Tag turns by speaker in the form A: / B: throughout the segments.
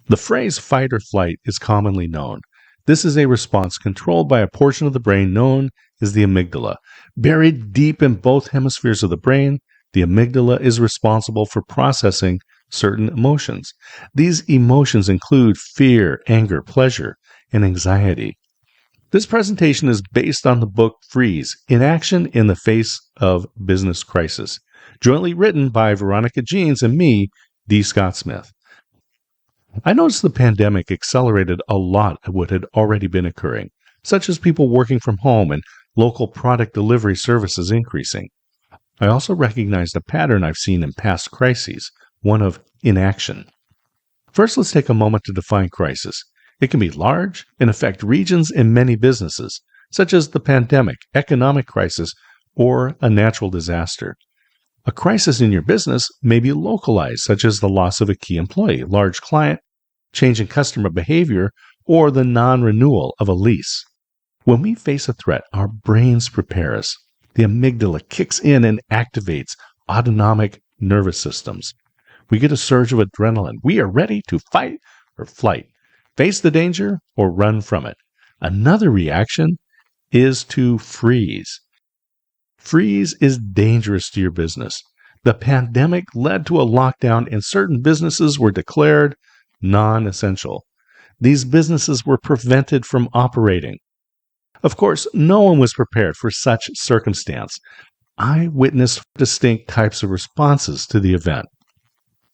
A: The phrase fight or flight is commonly known. This is a response controlled by a portion of the brain known as the amygdala. Buried deep in both hemispheres of the brain, the amygdala is responsible for processing certain emotions. These emotions include fear, anger, pleasure, and anxiety. This presentation is based on the book Freeze, Inaction in the Face of Business Crisis, jointly written by Veronica Jeans and me, D. Scott Smith. I noticed the pandemic accelerated a lot of what had already been occurring, such as people working from home and local product delivery services increasing. I also recognized a pattern I've seen in past crises, one of inaction. First, let's take a moment to define crisis. It can be large and affect regions and many businesses, such as the pandemic, economic crisis, or a natural disaster. A crisis in your business may be localized, such as the loss of a key employee, large client, change in customer behavior, or the non-renewal of a lease. When we face a threat, our brains prepare us. The amygdala kicks in and activates autonomic nervous systems. We get a surge of adrenaline. We are ready to fight or flight, face the danger or run from it. Another reaction is to freeze. Freeze is dangerous to your business. The pandemic led to a lockdown and certain businesses were declared non-essential. These businesses were prevented from operating. Of course, no one was prepared for such circumstance. I witnessed distinct types of responses to the event.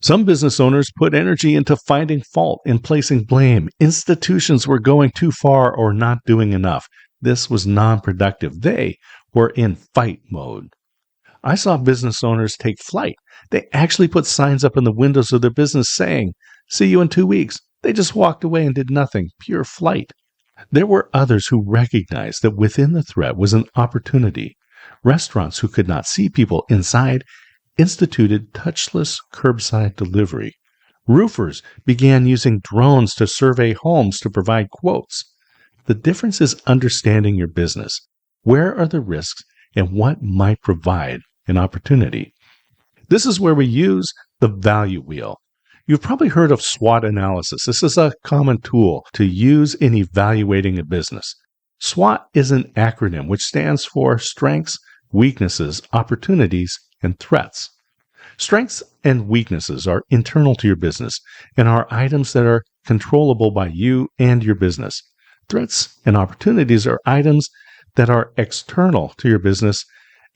A: Some business owners put energy into finding fault and placing blame. Institutions were going too far or not doing enough. This was non-productive. They were in fight mode. I saw business owners take flight. They actually put signs up in the windows of their business saying, "See you in 2 weeks." They just walked away and did nothing. Pure flight. There were others who recognized that within the threat was an opportunity. Restaurants who could not see people inside instituted touchless curbside delivery. Roofers began using drones to survey homes to provide quotes. The difference is understanding your business. Where are the risks and what might provide an opportunity? This is where we use the value wheel. You've probably heard of SWOT analysis. This is a common tool to use in evaluating a business. SWOT is an acronym which stands for strengths, weaknesses, opportunities, and threats. Strengths and weaknesses are internal to your business and are items that are controllable by you and your business. Threats and opportunities are items that are external to your business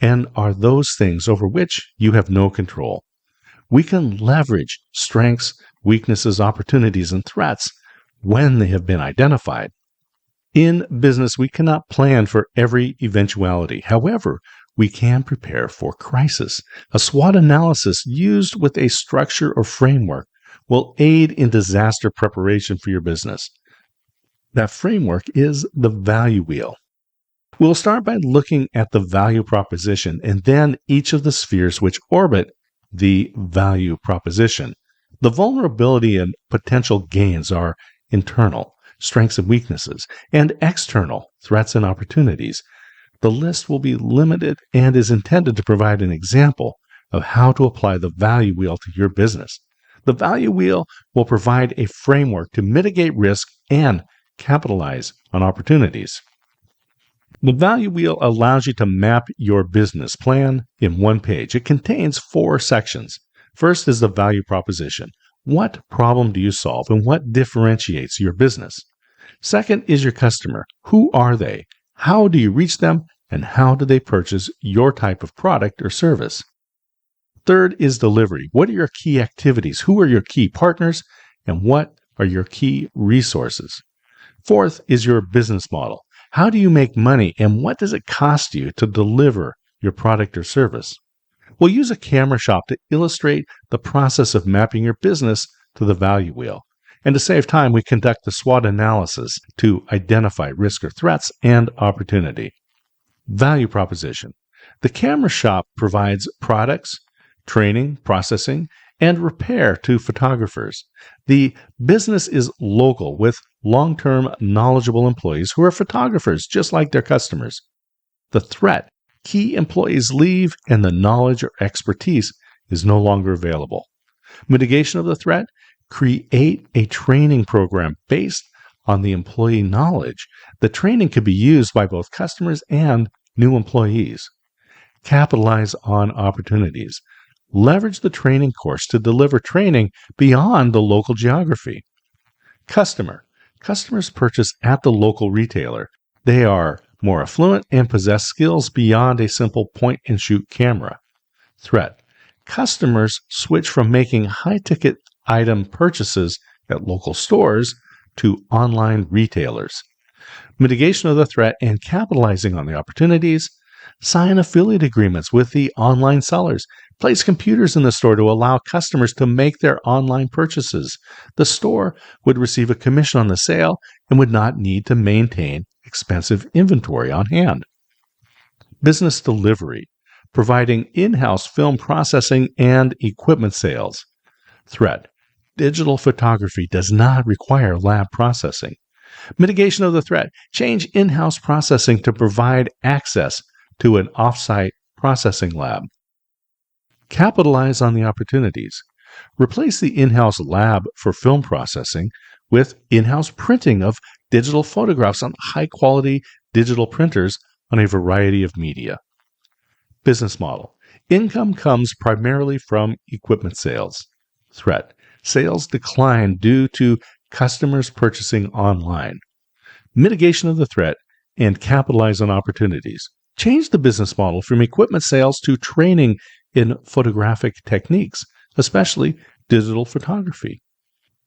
A: and are those things over which you have no control. We can leverage strengths, weaknesses, opportunities, and threats when they have been identified. In business, we cannot plan for every eventuality. However, we can prepare for crisis. A SWOT analysis used with a structure or framework will aid in disaster preparation for your business. That framework is the value wheel. We'll start by looking at the value proposition and then each of the spheres which orbit the value proposition. The vulnerability and potential gains are internal, strengths and weaknesses, and external, threats and opportunities. The list will be limited and is intended to provide an example of how to apply the value wheel to your business. The value wheel will provide a framework to mitigate risk and capitalize on opportunities. The value wheel allows you to map your business plan in one page. It contains 4 sections. First is the value proposition. What problem do you solve and what differentiates your business? Second is your customer. Who are they? How do you reach them? And how do they purchase your type of product or service? Third is delivery. What are your key activities? Who are your key partners? And what are your key resources? Fourth is your business model. How do you make money and what does it cost you to deliver your product or service? We'll use a camera shop to illustrate the process of mapping your business to the value wheel. And to save time, we conduct a SWOT analysis to identify risk or threats and opportunity. Value proposition. The camera shop provides products, training, processing, and repair to photographers. The business is local with long-term knowledgeable employees who are photographers just like their customers. The threat, key employees leave and the knowledge or expertise is no longer available. Mitigation of the threat, Create a training program based on the employee knowledge. The training could be used by both customers and new employees. Capitalize on opportunities. Leverage the training course to deliver training beyond the local geography. Customers purchase at the local retailer. They are more affluent and possess skills beyond a simple point-and-shoot camera. Threat. Customers switch from making high-ticket item purchases at local stores to online retailers. Mitigation of the threat and capitalizing on the opportunities. Sign affiliate agreements with the online sellers. Place computers in the store to allow customers to make their online purchases. The store would receive a commission on the sale and would not need to maintain expensive inventory on hand. Business delivery, providing in-house film processing and equipment sales. Threat. Digital photography does not require lab processing. Mitigation of the threat. Change in-house processing to provide access to an off-site processing lab. Capitalize on the opportunities. Replace the in-house lab for film processing with in-house printing of digital photographs on high-quality digital printers on a variety of media. Business model. Income comes primarily from equipment sales. Threat. Sales decline due to customers purchasing online. Mitigation of the threat and capitalize on opportunities. Change the business model from equipment sales to training in photographic techniques, especially digital photography.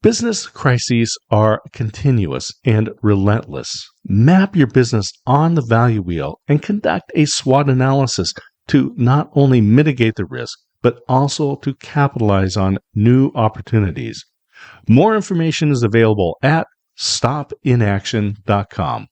A: Business crises are continuous and relentless. Map your business on the value wheel and conduct a SWOT analysis to not only mitigate the risk, but also to capitalize on new opportunities. More information is available at stopinaction.com.